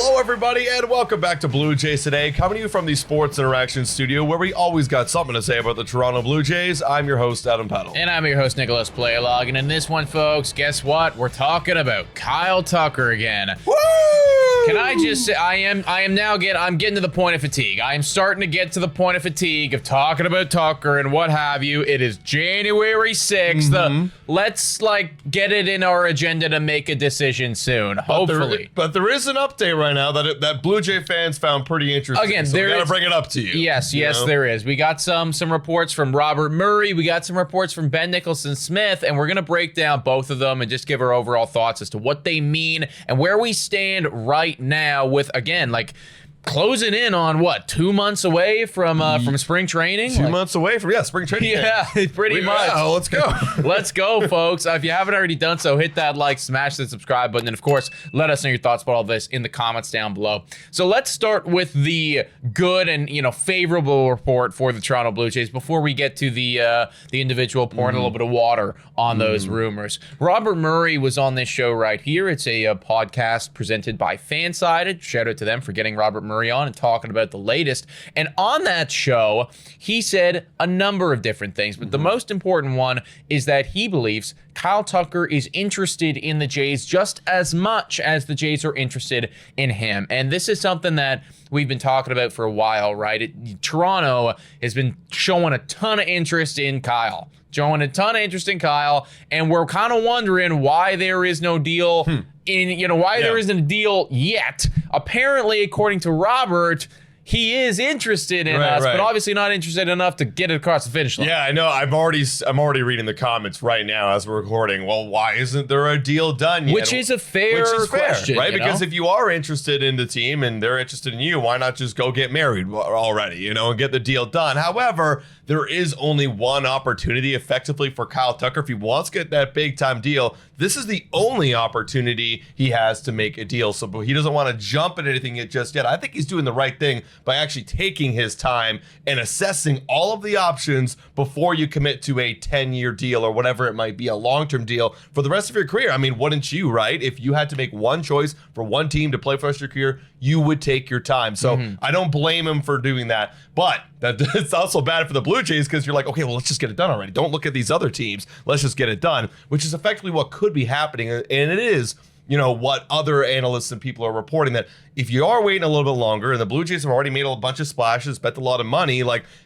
Hello, everybody, and welcome back to Blue Jays Today, coming to you from the Sports Interaction Studio, where we always got something to say about the Toronto Blue Jays. I'm your host, Adam Peddle. And I'm your host, Nicholas Playlog. And in this one, folks, guess what? We're talking about Kyle Tucker again. Woo! Can I just say, I'm getting to the point of fatigue. I am starting to get to the point of fatigue of talking about Tucker and what have you. It is January 6th. Let's, get it in our agenda to make a decision soon, hopefully. But there is an update right now that Blue Jay fans found pretty interesting. Again, so we got to bring it up to you. Yes, there is. We got some reports from Robert Murray. We got some reports from Ben Nicholson Smith, and we're going to break down both of them and just give our overall thoughts as to what they mean and where we stand right now with, again, closing in on 2 months away from spring training? 2 months away from spring training. Yeah, pretty much. Yeah, let's go. Let's go, folks. If you haven't already done so, hit that like, smash the subscribe button, and of course, let us know your thoughts about all this in the comments down below. So let's start with the good and favorable report for the Toronto Blue Jays before we get to the individual pouring a little bit of water on those rumors. Robert Murray was on this show right here. It's a podcast presented by Fansided. Shout out to them for getting Robert Murray on and talking about the latest. And on that show, he said a number of different things, but the most important one is that he believes Kyle Tucker is interested in the Jays just as much as the Jays are interested in him. And this is something that we've been talking about for a while, right? Toronto has been showing a ton of interest in Kyle. And we're kind of wondering why there is no deal there isn't a deal yet. Apparently, according to Robert, he is interested in us, but obviously not interested enough to get it across the finish line. Yeah, I know. I'm already reading the comments right now as we're recording. Well, why isn't there a deal done yet? Which is a fair question, right? Because if you are interested in the team and they're interested in you, why not just go get married already, and get the deal done? However, there is only one opportunity effectively for Kyle Tucker. If he wants to get that big time deal, this is the only opportunity he has to make a deal. So he doesn't want to jump at anything just yet. I think he's doing the right thing by actually taking his time and assessing all of the options before you commit to a 10-year deal or whatever it might be, a long-term deal for the rest of your career. I mean, wouldn't you, right? If you had to make one choice for one team to play for the rest of your career, you would take your time. So I don't blame him for doing that. But it's also bad for the Blue Jays because you're like, okay, well, let's just get it done already. Don't look at these other teams. Let's just get it done, which is effectively what could be happening. And it is, what other analysts and people are reporting, that if you are waiting a little bit longer and the Blue Jays have already made a bunch of splashes, spent a lot of money,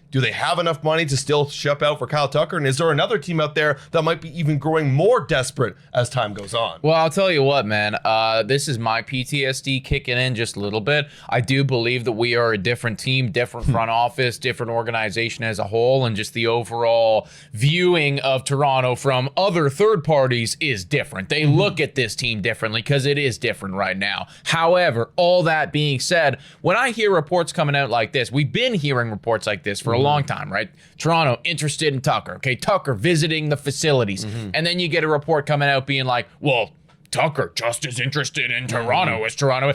do they have enough money to still ship out for Kyle Tucker? And is there another team out there that might be even growing more desperate as time goes on? Well, I'll tell you what, man. This is my PTSD kicking in just a little bit. I do believe that we are a different team, different front office, different organization as a whole, and just the overall viewing of Toronto from other third parties is different. They look at this team differently because it is different right now. However, all that being said, when I hear reports coming out like this, we've been hearing reports like this for a long time, right? Toronto interested in Tucker. Okay, Tucker visiting the facilities. And then you get a report coming out being like, well, Tucker just as interested in Toronto as Toronto.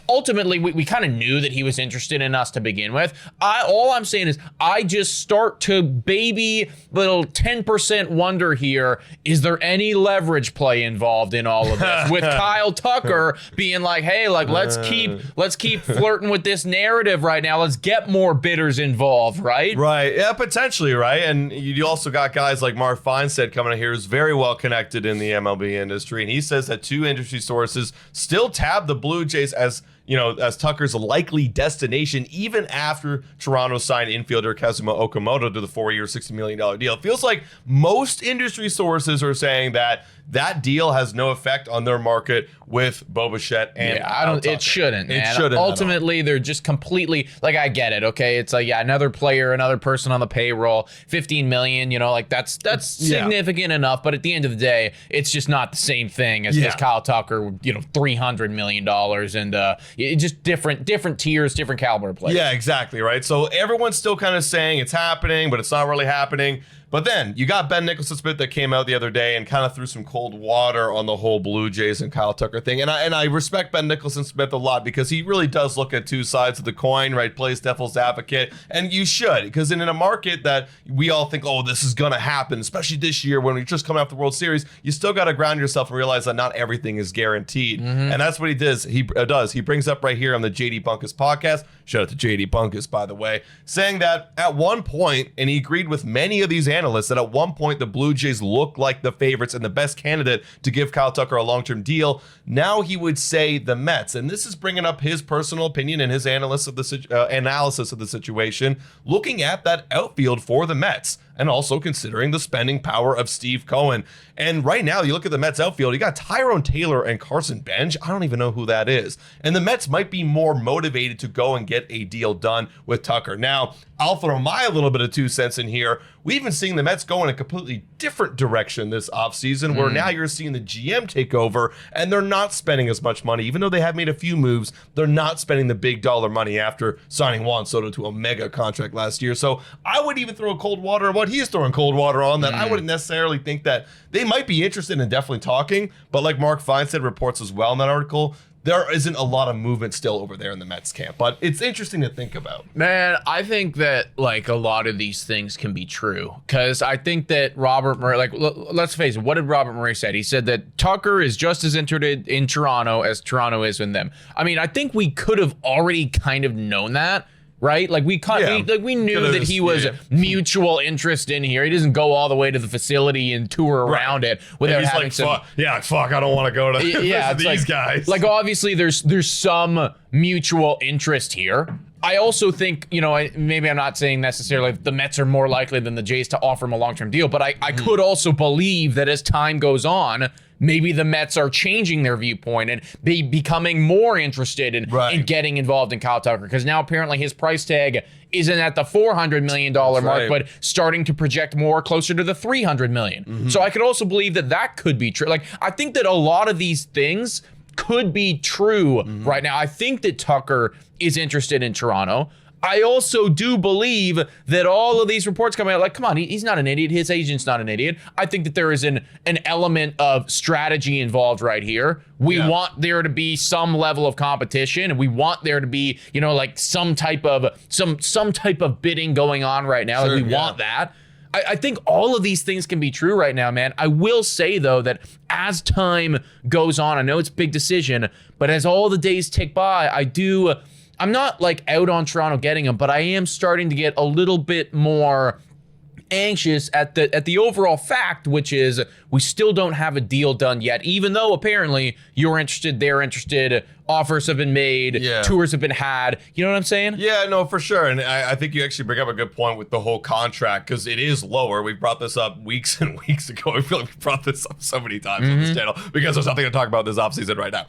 Ultimately, we kind of knew that he was interested in us to begin with. All I'm saying is I just start to baby little 10% wonder here. Is there any leverage play involved in all of this? With Kyle Tucker being like, hey, let's keep flirting with this narrative right now. Let's get more bidders involved, right? Right. Yeah, potentially, right? And you also got guys like Mark Feinstead coming in here, who's very well connected in the MLB industry. And he says that two industry sources still tab the Blue Jays as Tucker's likely destination, even after Toronto signed infielder Kazuma Okamoto to the 4-year, $60 million deal. It feels like most industry sources are saying that deal has no effect on their market with Bo Bichette and it shouldn't. It shouldn't. Ultimately, they're just completely I get it. Okay, it's another player, another person on the payroll, $15 million. That's significant enough. But at the end of the day, it's just not the same thing as Kyle Tucker. $300 million and just different tiers, different caliber of players. Yeah, exactly, right? So everyone's still kind of saying it's happening, but it's not really happening. But then you got Ben Nicholson Smith that came out the other day and kind of threw some cold water on the whole Blue Jays and Kyle Tucker thing. And I respect Ben Nicholson Smith a lot because he really does look at two sides of the coin, right? Plays devil's advocate. And you should, because in a market that we all think, oh, this is going to happen, especially this year when we're just coming off the World Series, you still got to ground yourself and realize that not everything is guaranteed. And that's what he does. He brings up right here on the JD Bunkus podcast. Shout out to JD Bunkus, by the way, saying that at one point, and he agreed with many of these analysts, that at one point the Blue Jays looked like the favorites and the best candidate to give Kyle Tucker a long-term deal. Now he would say the Mets, and this is bringing up his personal opinion and his analysis of the situation, looking at that outfield for the Mets, and also considering the spending power of Steve Cohen. And right now, you look at the Mets outfield, you got Tyrone Taylor and Carson Bench. I don't even know who that is. And the Mets might be more motivated to go and get a deal done with Tucker. Now, I'll throw my little bit of 2 cents in here. We've been seeing the Mets go in a completely different direction this offseason, where now you're seeing the GM take over, and they're not spending as much money. Even though they have made a few moves, they're not spending the big dollar money after signing Juan Soto to a mega contract last year. So I would even throw cold water on what he's throwing cold water on, that I wouldn't necessarily think that they might be interested in definitely talking. But like Mark Feinstein reports as well in that article, there isn't a lot of movement still over there in the Mets camp, but it's interesting to think about. Man, I think that like a lot of these things can be true, because I think that Robert Murray, like let's face it, what did Robert Murray say? He said that Tucker is just as interested in Toronto as Toronto is in them. I mean, I think we could have already kind of known that. Right? Like we knew that he was mutual interest in here. He doesn't go all the way to the facility and tour around it without having like, some. Fuck, I don't want to go to these guys. Like obviously there's some mutual interest here. I also think, maybe I'm not saying necessarily the Mets are more likely than the Jays to offer him a long-term deal, but I could also believe that as time goes on, maybe the Mets are changing their viewpoint and becoming more interested in getting involved in Kyle Tucker, because now apparently his price tag isn't at the $400 million mark, but starting to project more closer to the $300 million. So I could also believe that could be true. Like, I think that a lot of these things could be true right now. I think that Tucker is interested in Toronto. I also do believe that all of these reports coming out, like, come on, he's not an idiot. His agent's not an idiot. I think that there is an element of strategy involved right here. We want there to be some level of competition, and we want there to be, like some type of bidding going on right now. We want that. I think all of these things can be true right now, man. I will say, though, that as time goes on, I know it's a big decision, but as all the days tick by, I'm not like out on Toronto getting him, but I am starting to get a little bit more anxious at the overall fact, which is we still don't have a deal done yet, even though apparently you're interested, they're interested, offers have been made, tours have been had. You know what I'm saying? Yeah, no, for sure. And I think you actually bring up a good point with the whole contract, because it is lower. We brought this up weeks and weeks ago. I feel like we brought this up so many times on this channel because there's nothing to talk about this offseason right now.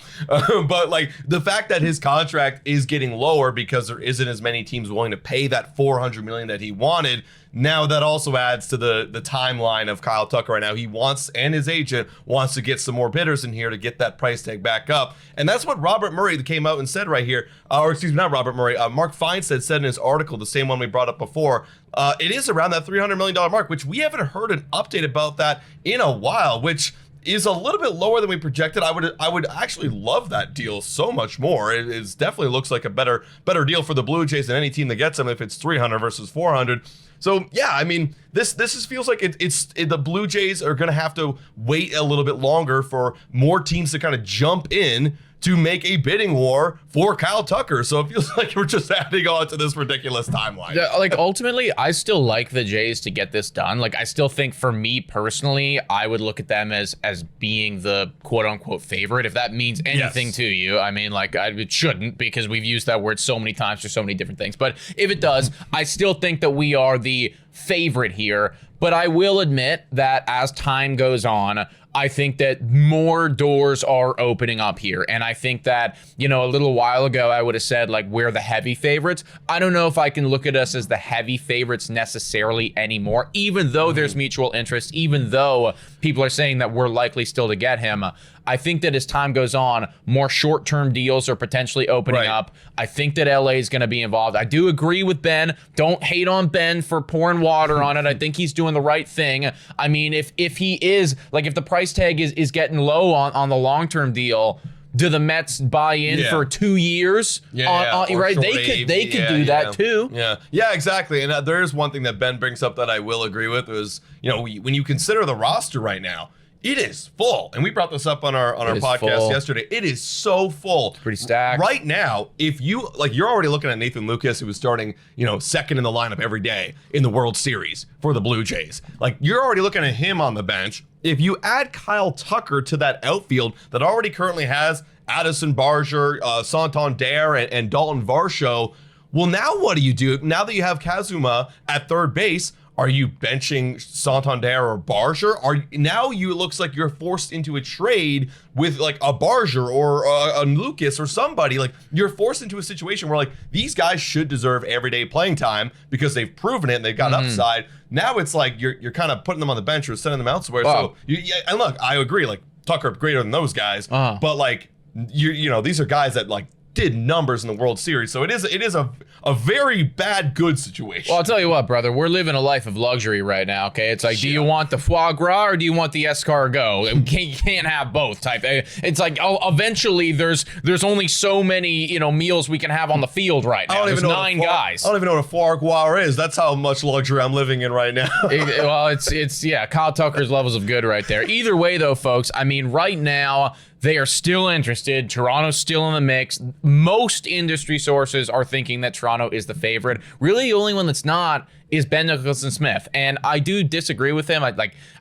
But like the fact that his contract is getting lower because there isn't as many teams willing to pay that $400 million that he wanted. Now that also adds to the timeline of Kyle Tucker right now. He wants, and his agent wants, to get some more bidders in here to get that price tag back up. And that's what Robert Murray came out and said right here. Or excuse me, not Robert Murray. Mark Feinstein said in his article, the same one we brought up before, it is around that $300 million mark, which we haven't heard an update about that in a while, which is a little bit lower than we projected. I would actually love that deal so much more. It definitely looks like a better deal for the Blue Jays than any team that gets them if it's 300 versus 400. So yeah, I mean, this feels like the Blue Jays are going to have to wait a little bit longer for more teams to kind of jump in to make a bidding war for Kyle Tucker. So it feels like we're just adding on to this ridiculous timeline. Yeah, like ultimately, I still like the Jays to get this done. Like I still think, for me personally, I would look at them as being the quote unquote favorite, if that means anything to you. I mean, like it shouldn't, because we've used that word so many times for so many different things. But if it does, I still think that we are the favorite here. But I will admit that as time goes on, I think that more doors are opening up here. And I think that, a little while ago, I would have said, like, we're the heavy favorites. I don't know if I can look at us as the heavy favorites necessarily anymore, even though there's mutual interest, even though people are saying that we're likely still to get him. I think that as time goes on, more short-term deals are potentially opening up. I think that LA is going to be involved. I do agree with Ben. Don't hate on Ben for pouring treading water on it. I think he's doing the right thing. I mean, if he is, like, if the price tag is getting low on the long-term deal, do the Mets buy in for 2 years? Right? They could do that too. Yeah, exactly. And there is one thing that Ben brings up that I will agree with is, when you consider the roster right now, it is full. And we brought this up on our podcast yesterday. It is so full. It's pretty stacked. Right now, if you're already looking at Nathan Lucas, who was starting, second in the lineup every day in the World Series for the Blue Jays. Like, you're already looking at him on the bench. If you add Kyle Tucker to that outfield that already currently has Addison Barger, Santander, and Dalton Varsho, well, now what do you do? Now that you have Kazuma at third base, are you benching Santander or Barger? It looks like you're forced into a trade with like a Barger or a Lucas or somebody. Like, you're forced into a situation where like these guys should deserve everyday playing time because they've proven it and they've got upside. Now it's like you're kind of putting them on the bench or sending them elsewhere. Wow. So and look, I agree. Like, Tucker greater than those guys, but like these are guys that like did numbers in the World Series. So it is a very bad good situation. Well, I'll tell you what, brother, we're living a life of luxury right now, okay? It's like, do you want the foie gras or do you want the escargot? You can't have both type. It's like, eventually there's only so many, meals we can have on the field right now. There's 9 guys. I don't even know what a foie gras is. That's how much luxury I'm living in right now. It's Kyle Tucker's levels of good right there. Either way, though, folks, I mean, right now, they are still interested. Toronto's still in the mix. Most industry sources are thinking that Toronto is the favorite. Really, the only one that's not is Ben Nicholson Smith. And I do disagree with him. I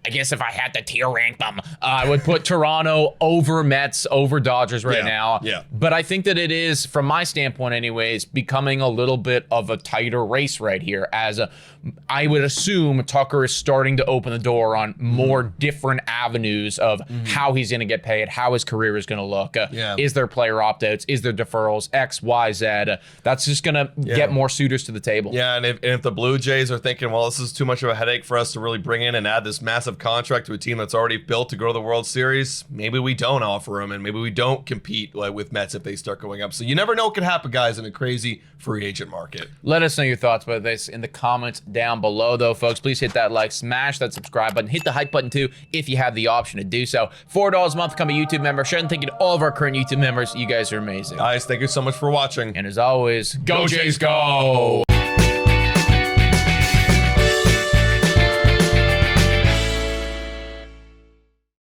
guess if I had to tier rank them, I would put Toronto over Mets, over Dodgers right now. Yeah. But I think that it is, from my standpoint anyways, becoming a little bit of a tighter race right here. I would assume Tucker is starting to open the door on more different avenues of how he's going to get paid, how his career is going to look. Is there player opt-outs? Is there deferrals? X, Y, Z. That's just going to get more suitors to the table. Yeah, and if the Blue Jays are thinking, well, this is too much of a headache for us to really bring in and add this massive contract to a team that's already built to go to the World Series, maybe we don't offer them and maybe we don't compete with Mets if they start going up. So you never know what can happen, guys, in a crazy free agent market. Let us know your thoughts about this in the comments down below, though, folks. Please hit that like, smash that subscribe button, hit the hype button, too, if you have the option to do so. $4 a month, become a YouTube member. And thank you to all of our current YouTube members. You guys are amazing. Guys, thank you so much for watching. And as always, go Jays, go!